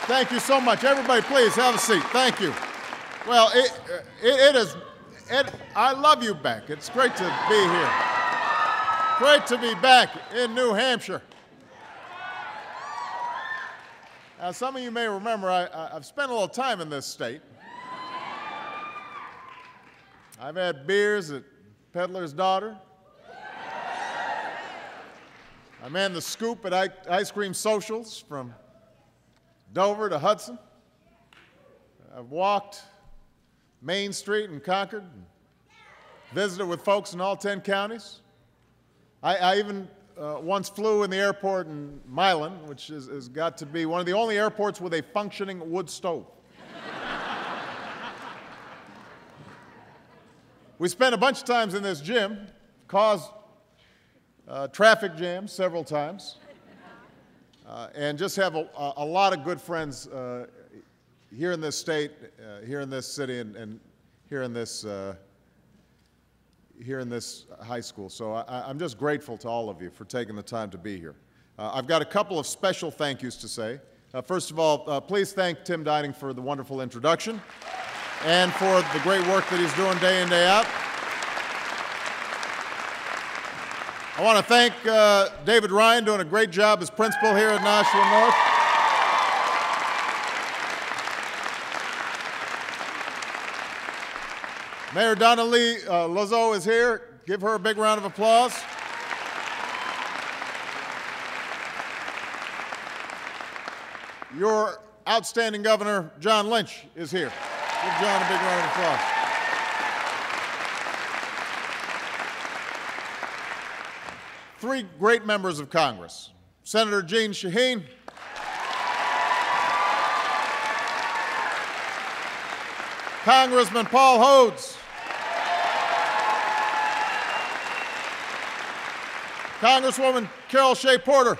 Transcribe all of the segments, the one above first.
Thank you so much. Everybody, please have a seat. Thank you. Well, I love you back. It's great to be here. Great to be back in New Hampshire. Now, some of you may remember I've spent a little time in this state. I've had beers at Peddler's Daughter. I manned the scoop at ice cream socials from Dover to Hudson. I've walked Main Street in Concord, and visited with folks in all 10 counties. I even once flew in the airport in Milan, which has got to be one of the only airports with a functioning wood stove. We spent a bunch of times in this gym, caused traffic jams several times, and just have a lot of good friends here in this state, here in this city, and here in this high school. So I'm just grateful to all of you for taking the time to be here. I've got a couple of special thank yous to say. First of all, please thank Tim Dining for the wonderful introduction and for the great work that he's doing day in, day out. I want to thank David Ryan, doing a great job as principal here at Nashville North. Mayor Donna Lee Lozo is here. Give her a big round of applause. Your outstanding governor, John Lynch, is here. Give John a big round of applause. Three great members of Congress: Senator Jeanne Shaheen, Congressman Paul Hodes, Congresswoman Carol Shea Porter,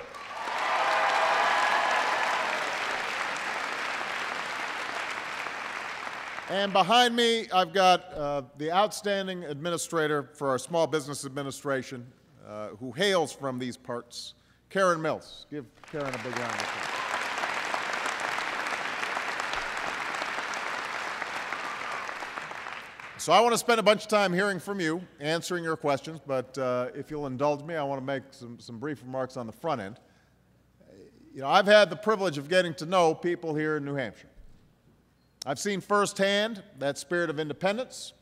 and behind me I've got the outstanding administrator for our Small Business Administration, who hails from these parts, Karen Mills. Give Karen a big round of applause. So I want to spend a bunch of time hearing from you, answering your questions, but if you'll indulge me, I want to make some brief remarks on the front end. You know, I've had the privilege of getting to know people here in New Hampshire. I've seen firsthand that spirit of independence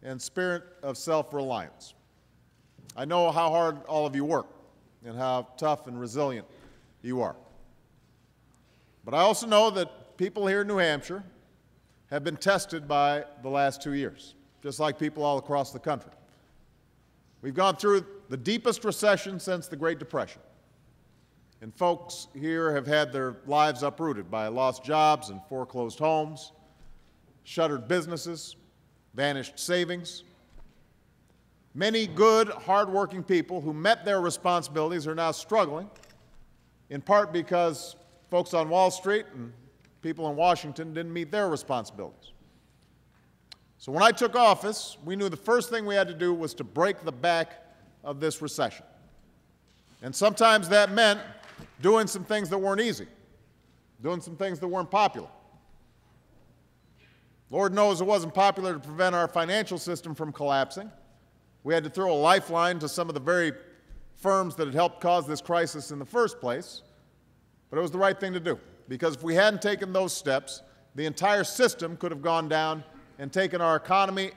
and spirit of self-reliance. I know how hard all of you work and how tough and resilient you are. But I also know that people here in New Hampshire have been tested by the last 2 years, just like people all across the country. We've gone through the deepest recession since the Great Depression, and folks here have had their lives uprooted by lost jobs and foreclosed homes, shuttered businesses, vanished savings. Many good, hardworking people who met their responsibilities are now struggling, in part because folks on Wall Street and people in Washington didn't meet their responsibilities. So when I took office, we knew the first thing we had to do was to break the back of this recession. And sometimes that meant doing some things that weren't easy, doing some things that weren't popular. Lord knows it wasn't popular to prevent our financial system from collapsing. We had to throw a lifeline to some of the very firms that had helped cause this crisis in the first place, but it was the right thing to do, because if we hadn't taken those steps, the entire system could have gone down and taken our economy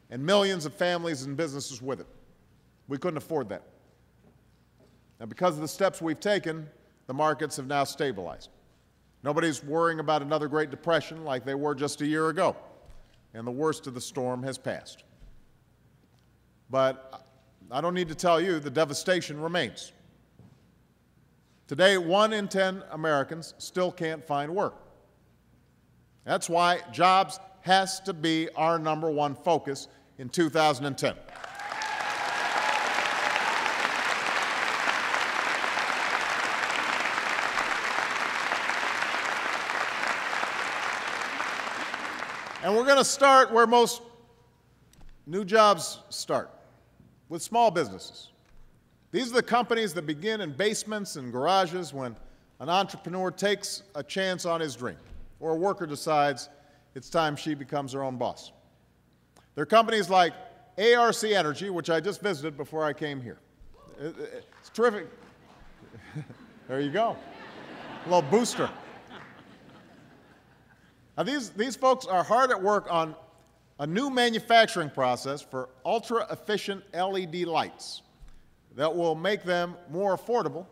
and millions of families and businesses with it. We couldn't afford that. And because of the steps we've taken, the markets have now stabilized. Nobody's worrying about another Great Depression like they were just a year ago, and the worst of the storm has passed. But I don't need to tell you, the devastation remains. Today, 1 in 10 Americans still can't find work. That's why jobs has to be our #1 focus in 2010. And we're going to start where most new jobs start, with small businesses. These are the companies that begin in basements and garages when an entrepreneur takes a chance on his dream, or a worker decides it's time she becomes her own boss. There are companies like ARC Energy, which I just visited before I came here. It's terrific. There you go. A little booster. Now, these folks are hard at work on a new manufacturing process for ultra-efficient LED lights that will make them more affordable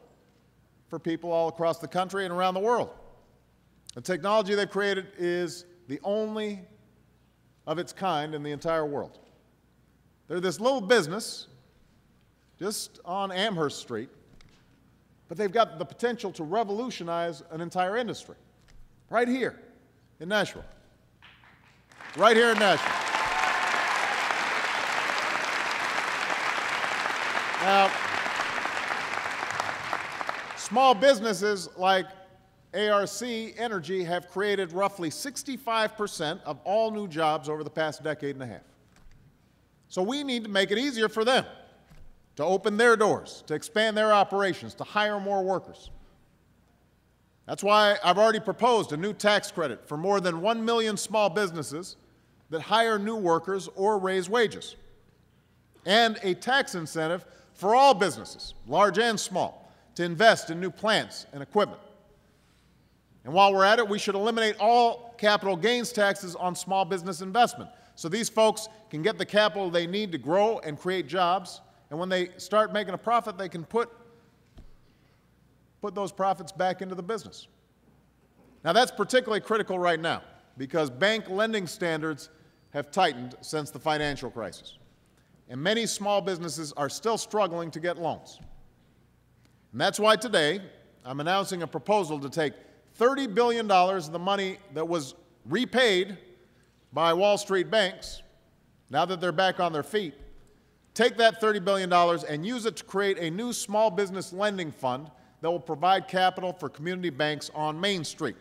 for people all across the country and around the world. The technology they've created is the only of its kind in the entire world. They're this little business just on Amherst Street, but they've got the potential to revolutionize an entire industry right here in Nashville. Right here in Nashville. Now, small businesses like ARC Energy have created roughly 65% of all new jobs over the past decade and a half. So we need to make it easier for them to open their doors, to expand their operations, to hire more workers. That's why I've already proposed a new tax credit for more than 1 million small businesses that hire new workers or raise wages, and a tax incentive for all businesses, large and small, to invest in new plants and equipment. And while we're at it, we should eliminate all capital gains taxes on small business investment, so these folks can get the capital they need to grow and create jobs, and when they start making a profit, they can put those profits back into the business. Now, that's particularly critical right now because bank lending standards have tightened since the financial crisis, and many small businesses are still struggling to get loans. And that's why today I'm announcing a proposal to take $30 billion of the money that was repaid by Wall Street banks, now that they're back on their feet, take that $30 billion and use it to create a new small business lending fund that will provide capital for community banks on Main Street.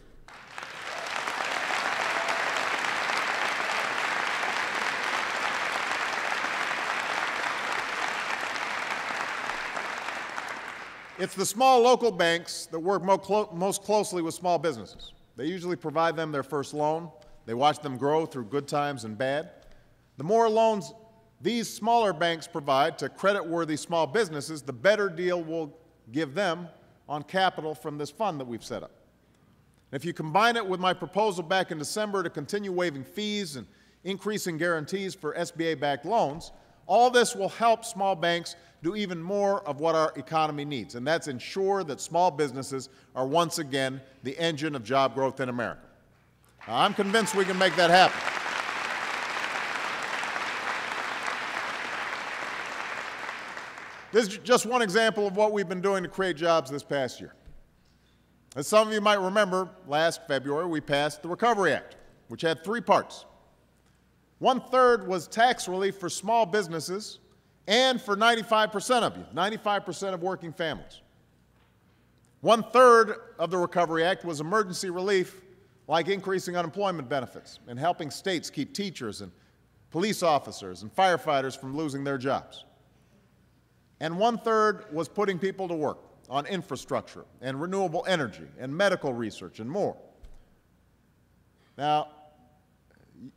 It's the small local banks that work most closely with small businesses. They usually provide them their first loan. They watch them grow through good times and bad. The more loans these smaller banks provide to credit-worthy small businesses, the better deal we'll give them on capital from this fund that we've set up. If you combine it with my proposal back in December to continue waiving fees and increasing guarantees for SBA-backed loans, all this will help small banks do even more of what our economy needs, and that's ensure that small businesses are once again the engine of job growth in America. Now, I'm convinced we can make that happen. This is just one example of what we've been doing to create jobs this past year. As some of you might remember, last February we passed the Recovery Act, which had 3 parts. 1/3 was tax relief for small businesses and for 95% of you, 95% of working families. 1/3 of the Recovery Act was emergency relief, like increasing unemployment benefits and helping states keep teachers and police officers and firefighters from losing their jobs. And 1/3 was putting people to work on infrastructure and renewable energy and medical research and more. Now,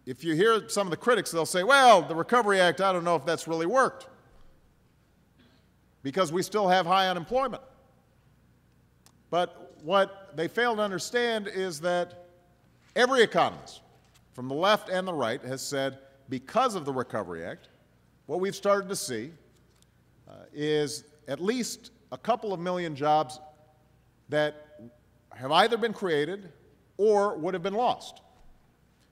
if you hear some of the critics, they'll say, well, the Recovery Act, I don't know if that's really worked because we still have high unemployment. But what they fail to understand is that every economist, from the left and the right, has said because of the Recovery Act, what we've started to see is at least a couple of million jobs that have either been created or would have been lost.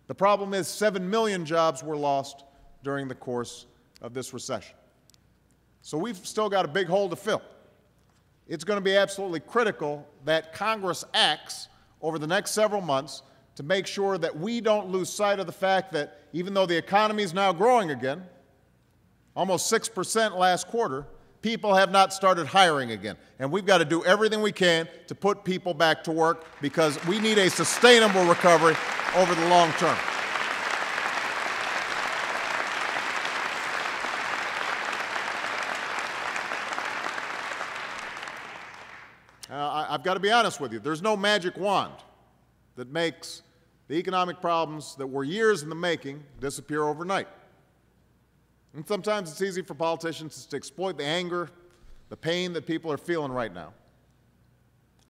The problem is 7 million jobs were lost during the course of this recession. So we've still got a big hole to fill. It's going to be absolutely critical that Congress acts over the next several months to make sure that we don't lose sight of the fact that even though the economy is now growing again, almost 6% last quarter, people have not started hiring again. And we've got to do everything we can to put people back to work because we need a sustainable recovery over the long term. I've got to be honest with you, there's no magic wand that makes the economic problems that were years in the making disappear overnight. And sometimes it's easy for politicians to exploit the anger, the pain that people are feeling right now.